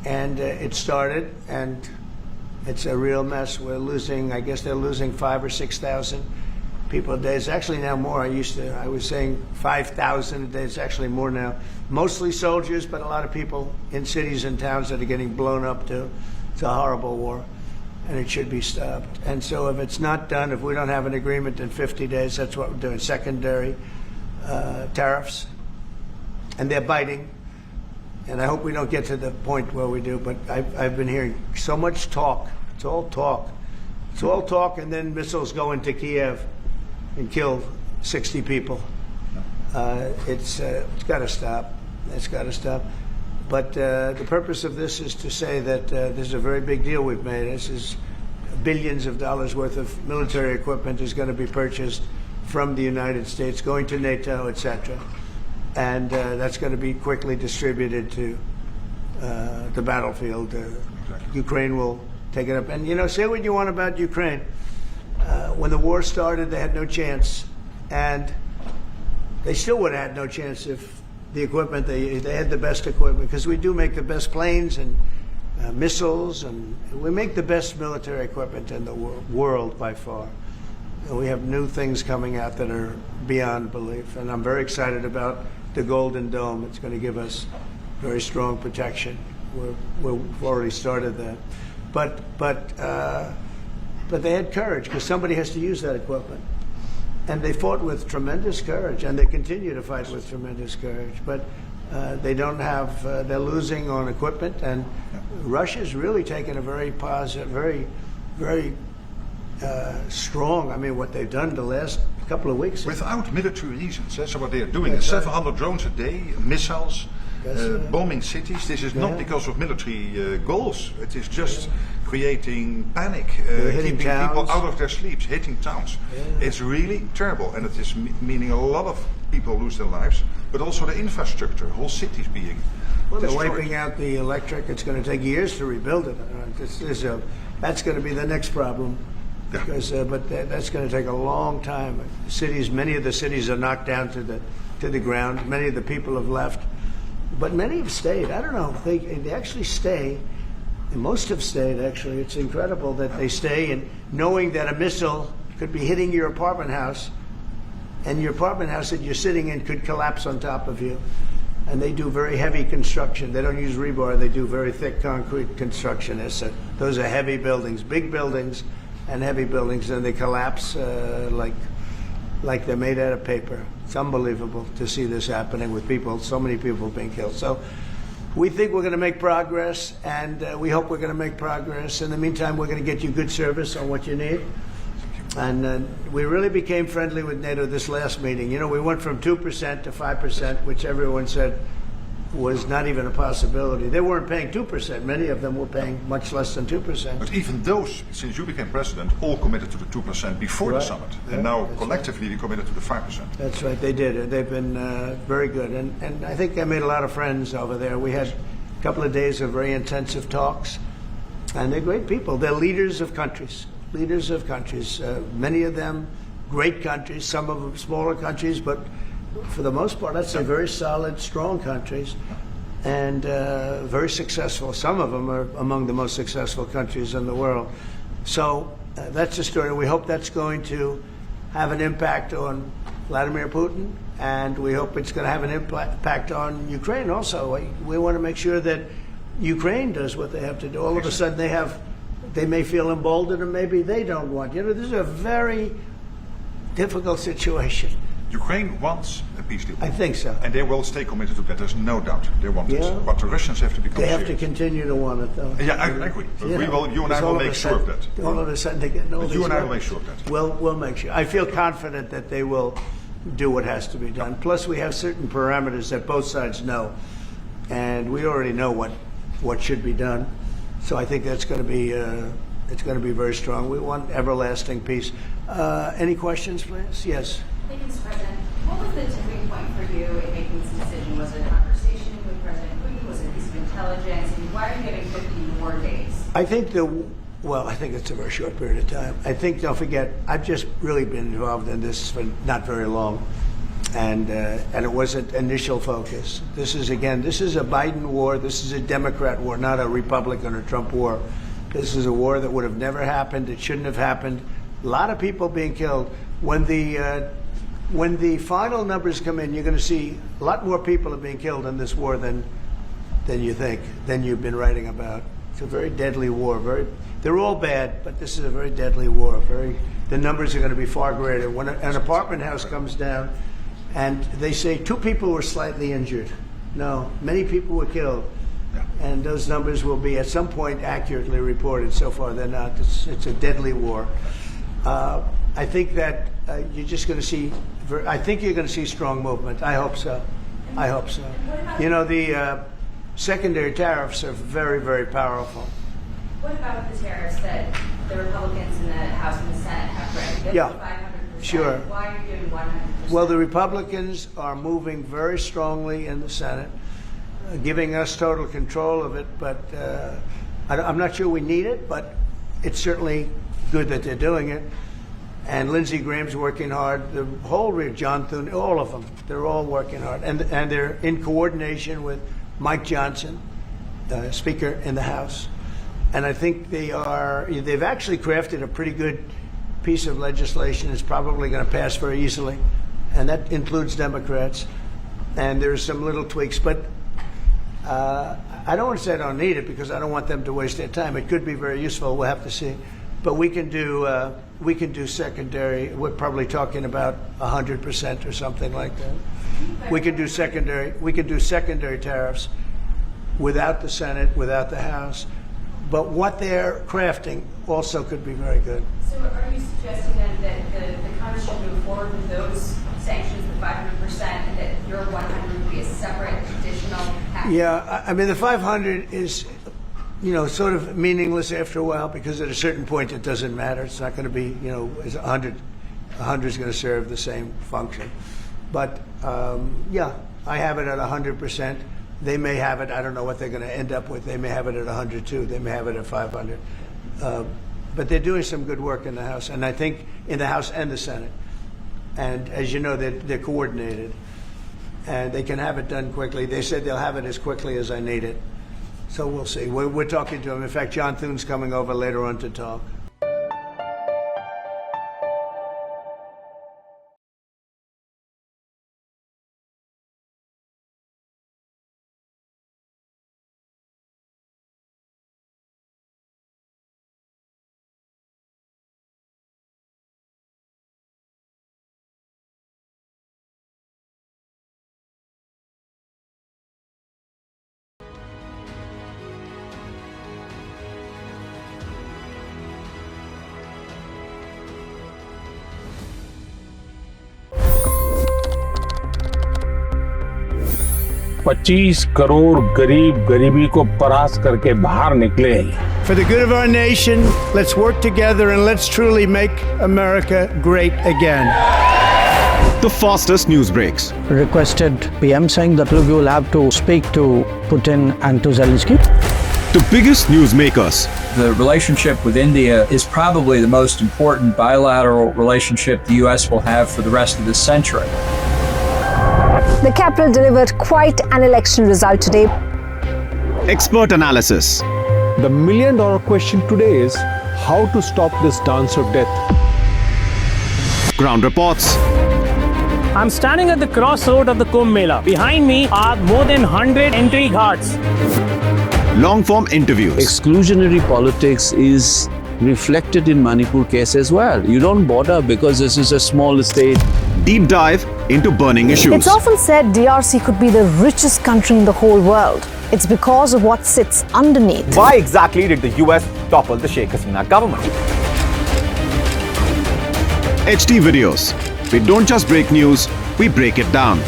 And it started, and it's a real mess. We're losing, I guess they're losing 5,000 or 6,000 people a day. It's actually now more. I was saying 5,000 a day. It's actually more now. Mostly soldiers, but a lot of people in cities and towns that are getting blown up too. It's a horrible war, and it should be stopped. And so if it's not done, if we don't have an agreement in 50 days, that's what we're doing. Secondary tariffs, and they're biting. And I hope we don't get to the point where we do, but I've been hearing so much talk. It's all talk. It's all talk, and then missiles go into Kyiv and kill 60 people. It's got to stop. It's got to stop. But the purpose of this is to say that this is a very big deal we've made. This is billions of dollars worth of military equipment is going to be purchased from the United States, going to NATO, etc. And that's going to be quickly distributed to the battlefield. Ukraine will take it up. And, you know, say what you want about Ukraine. When the war started, they had no chance. And they still would have had no chance if the equipment, they had the best equipment, because we do make the best planes and missiles, and we make the best military equipment in the world by far. And we have new things coming out that are beyond belief. And I'm very excited about the Golden Dome. It's going to give us very strong protection. We've already started that. But they had courage, because somebody has to use that equipment. And they fought with tremendous courage, and they continue to fight with tremendous courage. But they don't have, they're losing on equipment, and Russia's really taken a very positive, very strong, I mean, what they've done the last couple of weeks. Without military reasons. So what they are doing is 700 drones a day, missiles, bombing cities. This is not because of military goals. It is just creating panic, keeping people out of their sleeps, hitting towns. It's really terrible, and it is meaning a lot of people lose their lives, but also the infrastructure, whole cities being they're wiping out the electric. It's going to take years to rebuild it. That's going to be the next problem. Because, but that's going to take a long time. Many of the cities are knocked down to the ground. Many of the people have left, but many have stayed. I don't know. They actually stay. And most have stayed. Actually, it's incredible that they stay, and knowing that a missile could be hitting your apartment house, and your apartment house that you're sitting in could collapse on top of you. And they do very heavy construction. They don't use rebar. They do very thick concrete construction. Those are heavy buildings, big buildings. And heavy buildings, and they collapse like they're made out of paper. It's unbelievable to see this happening with people, so many people being killed. So we think we're going to make progress, and we hope we're going to make progress. In the meantime, we're going to get you good service on what you need. And we really became friendly with NATO this last meeting. You know, we went from 2% to 5%, which everyone said was not even a possibility. They weren't paying 2%. Many of them were paying much less than 2%. But even those, since you became president, all committed to the 2% before the summit. And now collectively we committed to the 5%. That's right, they did. They've been very good. And I think I made a lot of friends over there. We had a couple of days of very intensive talks. And they're great people. They're leaders of countries. Leaders of countries. Many of them great countries, some of them smaller countries, but for the most part, I'd say very solid, strong countries, and very successful. Some of them are among the most successful countries in the world. So that's the story. We hope that's going to have an impact on Vladimir Putin, and we hope it's going to have an impact on Ukraine also. We want to make sure that Ukraine does what they have to do. All of a sudden they may feel emboldened, or maybe they don't want. You know, this is a very difficult situation. Ukraine wants a peace deal. I think so. And they will stay committed to that, there's no doubt. They want it. But the Russians have to become serious. They have to continue to want it, though. Yeah, I agree. You and I will make sure of that. All of a sudden they get no. You and I will make sure of that. We'll make sure. I feel confident that they will do what has to be done. Plus, we have certain parameters that both sides know. And we already know what should be done. So I think that's going to be it's going to be very strong. We want everlasting peace. Any questions, please? Yes. Thank you, Mr. President. What was the tipping point for you in making this decision? Was it a conversation with President Putin? Was it a piece of intelligence? And why are you giving 50 more days? I think I think it's a very short period of time. I think, don't forget, I've just really been involved in this for not very long. and it wasn't initial focus. This is a Biden war. This is a Democrat war, not a Republican or Trump war. This is a war that would have never happened. It shouldn't have happened. A lot of people being killed. When the final numbers come in, you're going to see a lot more people are being killed in this war than you think, than you've been writing about. It's a very deadly war. They're all bad, but this is a very deadly war. The numbers are going to be far greater. When an apartment house comes down, and they say 2 people were slightly injured. No, many people were killed. And those numbers will be at some point accurately reported. So far, they're not. It's a deadly war. I think that you're just going to see. I think you're going to see strong movement. I hope so. I hope so. You know, the secondary tariffs are very, very powerful. What about the tariffs that the Republicans in the House and the Senate have read? Yeah, 500%. sure. Why are you doing 100%? Well, the Republicans are moving very strongly in the Senate, giving us total control of it. But I'm not sure we need it, but it's certainly good that they're doing it. And Lindsey Graham's working hard. The whole John Thune, all of them, they're all working hard, and they're in coordination with Mike Johnson, Speaker in the House. And I think they've actually crafted a pretty good piece of legislation. It's probably going to pass very easily, and that includes Democrats. And there's some little tweaks, but I don't want to say I don't need it because I don't want them to waste their time. It could be very useful. We'll have to see. But we can do secondary. We're probably talking about 100% or something like that. We can do secondary tariffs without the Senate, without the House. But what they're crafting also could be very good. So are you suggesting then that the Congress should move forward with those sanctions, the 500%, and that your 100 would be a separate additional action? Yeah, I mean, the 500 is, sort of meaningless after a while because at a certain point it doesn't matter. It's not going to be, as 100. 100 is going to serve the same function. But, I have it at 100%. They may have it. I don't know what they're going to end up with. They may have it at 100 too. They may have it at 500. But they're doing some good work in the House, and I think in the House and the Senate. And as you know, they're coordinated, and they can have it done quickly. They said they'll have it as quickly as I need it. So we'll see. We're talking to them. In fact, John Thune's coming over later on to talk. $25 crore गरीब गरीबी को परास्त करके बाहर निकले। For the good of our nation, let's work together and let's truly make America great again. The fastest news breaks. Requested PM saying that look, you will have to speak to Putin and to Zelensky. The biggest news makers. The relationship with India is probably the most important bilateral relationship the U.S. will have for the rest of this century. The capital delivered quite an election result today. Expert analysis. The million-dollar question today is how to stop this dance of death. Ground reports. I'm standing at the crossroad of the Kumbh Mela. Behind me are more than 100 entry ghats. Long-form interviews. Exclusionary politics is reflected in Manipur case as well. You don't bother because this is a small state. Deep dive into burning issues. It's often said DRC could be the richest country in the whole world. It's because of what sits underneath. Why exactly did the US topple the Sheikh Hasina government? HT videos. We don't just break news, we break it down.